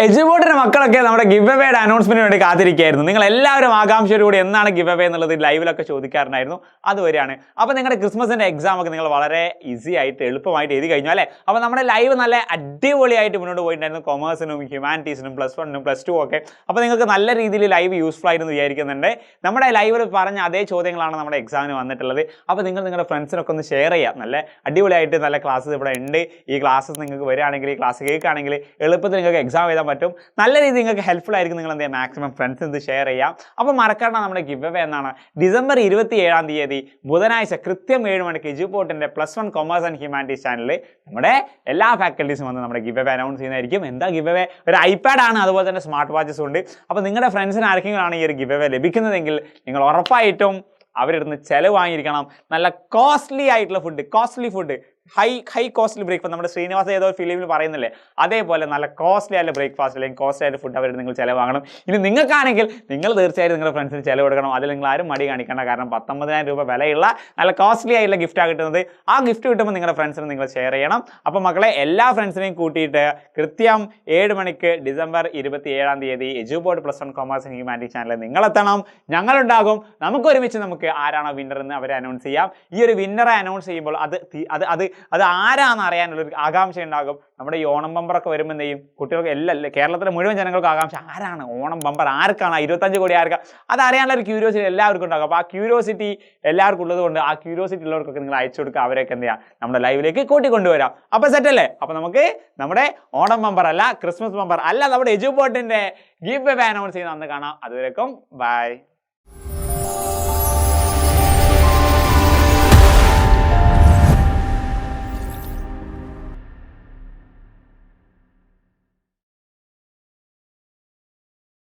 എജുബോട്ടിന്റെ മക്കളൊക്കെ നമ്മുടെ ഗിവ് അവയുടെ അനൗൺസ്മെന്റിന് വേണ്ടി കാത്തിരിക്കുകയായിരുന്നു. നിങ്ങൾ എല്ലാവരും ആകാംക്ഷയോടുകൂടി എന്നാണ് ഗിവ് അവേ എന്നുള്ളത് ലൈവിലൊക്കെ ചോദിക്കാറുണ്ടായിരുന്നു. അതുവരെയാണ്. അപ്പോൾ നിങ്ങളുടെ ക്രിസ്മസിന്റെ എക്സാം ഒക്കെ നിങ്ങൾ വളരെ ഈസി ആയിട്ട് എളുപ്പമായിട്ട് എഴുതി കഴിഞ്ഞു അല്ലേ? അപ്പോൾ നമ്മുടെ ലൈവ് നല്ല അടിപൊളിയായിട്ട് മുന്നോട്ട് പോയിട്ടുണ്ടായിരുന്നു. കൊമേഴ്സിനും ഹ്യൂമാനിറ്റീസിനും +1 +2 ഒക്കെ. അപ്പോൾ നിങ്ങൾക്ക് നല്ല രീതിയിൽ ലൈവ് യൂസ്ഫുൾ ആയിരുന്നു വിചാരിക്കുന്നുണ്ട്. നമ്മുടെ ലൈവിൽ പറഞ്ഞ അതേ ചോദ്യങ്ങളാണ് നമ്മുടെ എക്സാമിന് വന്നിട്ടുള്ളത്. അപ്പോൾ നിങ്ങൾ നിങ്ങളുടെ ഫ്രണ്ട്സിനൊക്കെ ഒന്ന് ഷെയർ ചെയ്യാം. നല്ല അടിപൊളിയായിട്ട് നല്ല ക്ലാസ്സസ് ഇവിടെ ഉണ്ട്. ഈ ക്ലാസ്സസ് നിങ്ങൾക്ക് വരികയാണെങ്കിൽ, ഈ ക്ലാസ് കേൾക്കുകയാണെങ്കിൽ എളുപ്പത്തിൽ നിങ്ങൾക്ക് എക്സാം എഴുതാൻ പറ്റും. നല്ല രീതിയിൽ നിങ്ങൾക്ക് ഹെൽപ്ഫുൾ ആയിരിക്കും. നിങ്ങൾ എന്ത് ചെയ്യുക, മാക്സിമം ഫ്രണ്ട്സ് ഇത് ഷെയർ ചെയ്യാം. അപ്പോൾ മറക്കാണ്ട് നമ്മുടെ ഗിവ് അവേ എന്നാണ് ഡിസംബർ 27 ബുധനാഴ്ച കൃത്യം 7 മണിക്ക് എജുപോർട്ടിന്റെ +1 കൊമേഴ്സ് ആൻഡ് ഹ്യൂമാനിറ്റീസ് ചാനലിൽ നമ്മുടെ എല്ലാ ഫാക്കൽറ്റീസും വന്ന് നമ്മുടെ ഗിവ് അവേ അനൗൺസ് ചെയ്യുന്നതായിരിക്കും. എന്താ ഗിവ് അവേ? ഒരു ഐപാഡ് ആണ്, അതുപോലെ തന്നെ സ്മാർട്ട് വാച്ചസും ഉണ്ട്. അപ്പോൾ നിങ്ങളുടെ ഫ്രണ്ട്സിന് ആർക്കെങ്കിലും ആണ് ഈ ഒരു ഗിവ് അവേ ലഭിക്കുന്നതെങ്കിൽ നിങ്ങൾ ഉറപ്പായിട്ടും അവരിടുന്ന് ചിലവ് വാങ്ങിയിരിക്കണം. നല്ല കോസ്റ്റ്ലി ആയിട്ടുള്ള ഫുഡ്, ഹൈ കോസ്റ്റ്ലി ബ്രേക്ക്ഫാസ്റ്റ്. നമ്മുടെ ശ്രീനിവാസ് ഏതോ ഫിലിമിൽ പറയുന്നില്ലേ, അതേപോലെ നല്ല കോസ്റ്റ്ലി ആയിട്ടുള്ള ബ്രേക്ക്ഫാസ്റ്റ് അല്ലെങ്കിൽ കോസ്റ്റ്ലി ആയിട്ട് ഫുഡ് അവരുടെ നിങ്ങൾ ചിലവാങ്ങണം. ഇനി നിങ്ങൾക്കാണെങ്കിൽ നിങ്ങൾ തീർച്ചയായും നിങ്ങളുടെ ഫ്രണ്ട്സിന് ചിലവ് കൊടുക്കണം. അതിൽ നിങ്ങൾ ആരും മടി കാണിക്കേണ്ട. കാരണം 19,000 രൂപ വിലയുള്ള നല്ല കോസ്റ്റ്ലി ആയിട്ടുള്ള ഗിഫ്റ്റാണ് കിട്ടുന്നത്. ആ ഗിഫ്റ്റ് കിട്ടുമ്പോൾ നിങ്ങളുടെ ഫ്രണ്ട്സിന് നിങ്ങൾ ഷെയർ ചെയ്യണം. അപ്പോൾ മക്കളെ, എല്ലാ ഫ്രണ്ട്സിനെയും കൂട്ടിയിട്ട് കൃത്യം 7 മണിക്ക് December 27 Eduport +1 commerce and humanities ചാനലിൽ നിങ്ങളെത്തണം. ഞങ്ങളുണ്ടാകും. നമുക്ക് ഒരുമിച്ച് ആരാണോ വിന്നർ എന്ന് അവരെ അനൗൺസ് ചെയ്യാം. ഈ ഒരു വിന്നറെ അനൗൺസ് ചെയ്യുമ്പോൾ അത് ആരാണെന്ന് അറിയാനുള്ളൊരു ആകാംക്ഷ ഉണ്ടാകും. നമ്മുടെ ഈ ഓണം ബമ്പറൊക്കെ വരുമ്പോൾ എന്ത് ചെയ്യും, കുട്ടികൾക്ക് കേരളത്തിലെ മുഴുവൻ ജനങ്ങൾക്ക് ആകാംക്ഷ, ആരാണ് ഓണം ബമ്പർ, ആർക്കാണ് 25 കോടി ആർക്കാണ്, അത് അറിയാനുള്ള ഒരു ക്യൂരിയോസിറ്റി എല്ലാവർക്കും ഉണ്ടാകും. അപ്പോൾ ആ ക്യൂരിയോസിറ്റി എല്ലാവർക്കും ഉള്ളത് കൊണ്ട് ആ ക്യൂരിയോസിറ്റി ഉള്ളവർക്കൊക്കെ നിങ്ങൾ അയച്ചു കൊടുക്കുക. അവരൊക്കെ എന്ത് ചെയ്യാം, നമ്മുടെ ലൈവിലേക്ക് കൂട്ടിക്കൊണ്ടുവരാം. അപ്പോൾ സെറ്റല്ലേ? അപ്പോൾ നമുക്ക് നമ്മുടെ ഓണം ബമ്പർ അല്ല, ക്രിസ്മസ് ബമ്പർ അല്ല, നമ്മുടെ എജുപോർട്ടിന്റെ ഗിവ് അവേ അനൗൺസ് ചെയ്യുന്ന അന്ന് കാണാം. അതുവരെക്കും ബൈ.